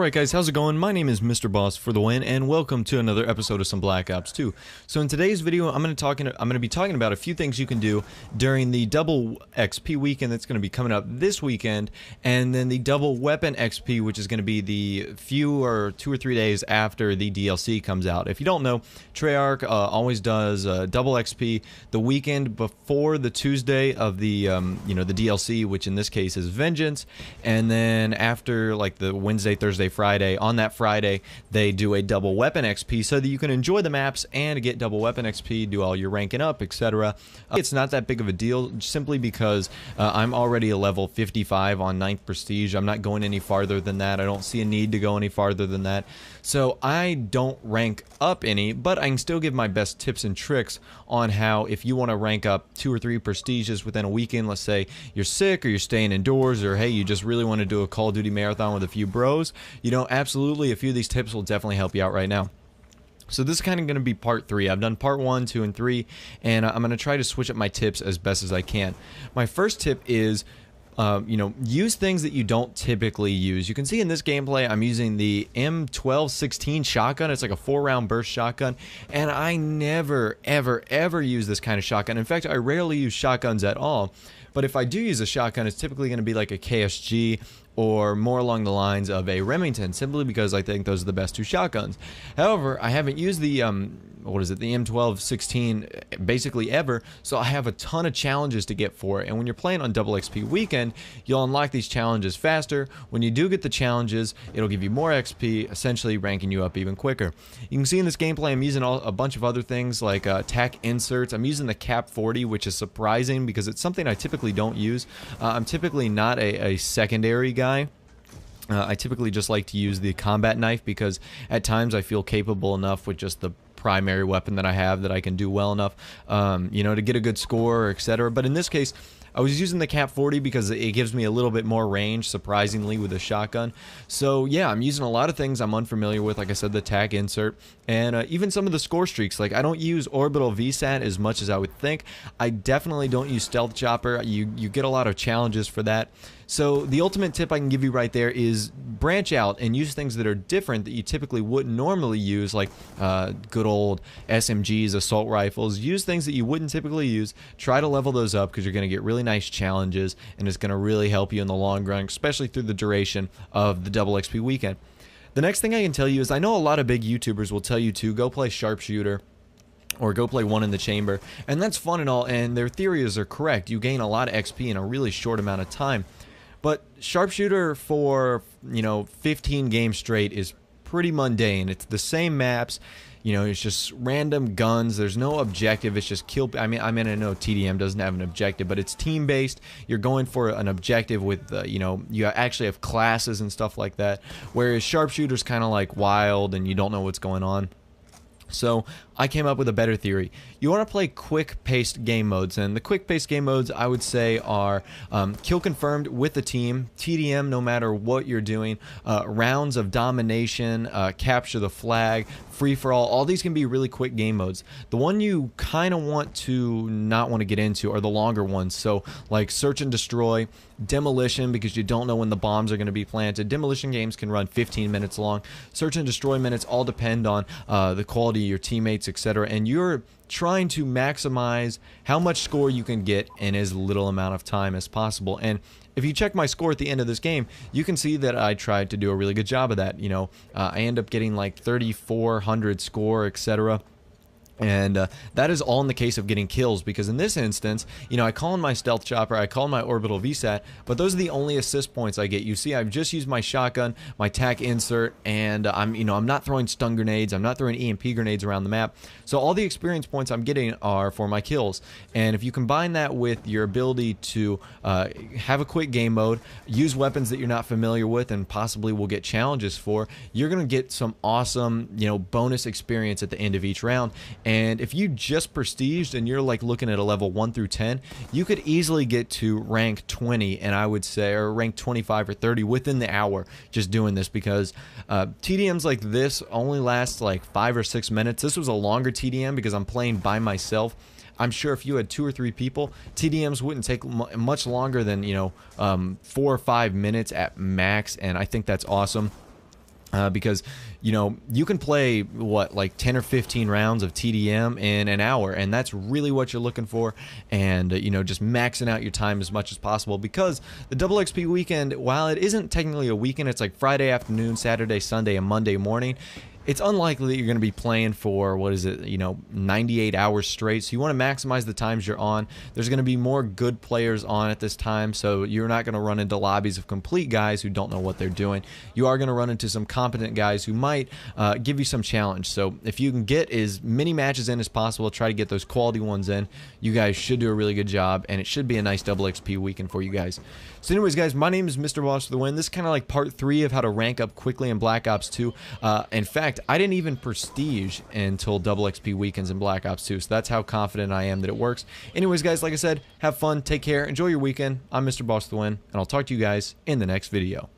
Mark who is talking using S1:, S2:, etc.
S1: Alright guys, how's it going? My name is Mr. Boss for the win, and welcome to another episode of some Black Ops 2. So in today's video, I'm going to be talking about a few things you can do during the double XP weekend that's going to be coming up this weekend, and then the double weapon XP, which is going to be the 2 or 3 days after the DLC comes out. If you don't know, Treyarch always does double XP the weekend before the Tuesday of the the DLC, which in this case is Vengeance, and then after like the Wednesday, Thursday, Friday, on that Friday they do a double weapon XP so that you can enjoy the maps and get double weapon XP, do all your ranking up, etc. It's not that big of a deal simply because I'm already a level 55 on 9th Prestige. I'm not going any farther than that. I don't see a need to go any farther than that. So I don't rank up any, but I can still give my best tips and tricks on how, if you want to rank up 2 or 3 prestiges within a weekend, let's say you're sick or you're staying indoors, or hey, you just really want to do a Call of Duty marathon with a few bros, absolutely a few of these tips will definitely help you out right now. So this is kind of going to be part 3. I've done part 1, 2, and 3, and I'm going to try to switch up my tips as best as I can. My first tip is use things that you don't typically use. You can see in this gameplay I'm using the M1216 shotgun. It's like a 4-round burst shotgun, and I never ever use this kind of shotgun. In fact, I rarely use shotguns at all. But if I do use a shotgun, it's typically going to be like a KSG or more along the lines of a Remington, simply because I think those are the best 2 shotguns. However, I haven't used the the M1216 basically ever, so I have a ton of challenges to get for it. And when you're playing on double XP weekend, you'll unlock these challenges faster. When you do get the challenges, it'll give you more XP, essentially ranking you up even quicker. You can see in this gameplay I'm using a bunch of other things like tack inserts. I'm using the Cap 40, which is surprising because it's something I typically don't use. I'm typically not a secondary guy. I typically just like to use the combat knife because at times I feel capable enough with just the primary weapon that I have that I can do well enough, to get a good score, etc. But in this case, I was using the Cap 40 because it gives me a little bit more range, surprisingly, with a shotgun. So yeah, I'm using a lot of things I'm unfamiliar with, like I said, the tack insert, and even some of the score streaks. Like, I don't use orbital VSAT as much as I would think. I definitely don't use stealth chopper. You get a lot of challenges for that. So the ultimate tip I can give you right there is branch out and use things that are different that you typically wouldn't normally use, like good old SMGs, assault rifles. Use things that you wouldn't typically use. Try to level those up because you're going to get really nice challenges, and it's going to really help you in the long run, especially through the duration of the double XP weekend. The next thing I can tell you is I know a lot of big YouTubers will tell you to go play Sharpshooter or go play One in the Chamber, and that's fun and all, and their theories are correct. You gain a lot of XP in a really short amount of time. But Sharpshooter for, 15 games straight is pretty mundane. It's the same maps, it's just random guns. There's no objective. It's just kill. I know TDM doesn't have an objective, but it's team-based. You're going for an objective with, you actually have classes and stuff like that, whereas Sharpshooter's kind of like wild and you don't know what's going on. So I came up with a better theory. You want to play quick-paced game modes, and the quick-paced game modes I would say are kill confirmed with the team, TDM no matter what you're doing, rounds of domination, capture the flag, free-for-all. All these can be really quick game modes. The one you kind of want to not want to get into are the longer ones, so like search and destroy, demolition, because you don't know when the bombs are going to be planted. Demolition games can run 15 minutes long. Search and destroy minutes all depend on the quality of your teammates, etc. And you're trying to maximize how much score you can get in as little amount of time as possible. And if you check my score at the end of this game, you can see that I tried to do a really good job of that. I end up getting like 3,400 score, etc. And that is all in the case of getting kills, because in this instance, I call in my stealth chopper, I call in my orbital VSAT, but those are the only assist points I get. You see, I've just used my shotgun, my tack insert, and I'm not throwing stun grenades, I'm not throwing EMP grenades around the map. So all the experience points I'm getting are for my kills. And if you combine that with your ability to have a quick game mode, use weapons that you're not familiar with and possibly will get challenges for, you're going to get some awesome, bonus experience at the end of each round. And if you just prestiged and you're like looking at a level 1 through 10, you could easily get to rank 20, and I would say, or rank 25 or 30 within the hour just doing this, because TDMs like this only last like 5 or 6 minutes. This was a longer TDM because I'm playing by myself. I'm sure if you had 2 or 3 people, TDMs wouldn't take much longer than 4 or 5 minutes at max, and I think that's awesome. because, you know, you can play, what, like 10 or 15 rounds of TDM in an hour, and that's really what you're looking for. And, you know, just maxing out your time as much as possible, because the Double XP weekend, while it isn't technically a weekend, it's like Friday afternoon, Saturday, Sunday, and Monday morning. It's unlikely that you're going to be playing for, what is it, you know, 98 hours straight. So you want to maximize the times you're on. There's going to be more good players on at this time, so you're not going to run into lobbies of complete guys who don't know what they're doing. You are going to run into some competent guys who might give you some challenge. So if you can get as many matches in as possible, try to get those quality ones in. You guys should do a really good job, and it should be a nice Double XP weekend for you guys. So anyways, guys, my name is Mr. Boss for the Win. This is kind of like part 3 of how to rank up quickly in Black Ops 2. In fact, I didn't even prestige until Double XP weekends in Black Ops 2, so that's how confident I am that it works. Anyways, guys, like I said, have fun, take care, enjoy your weekend. I'm Mr. Boss for the Win, and I'll talk to you guys in the next video.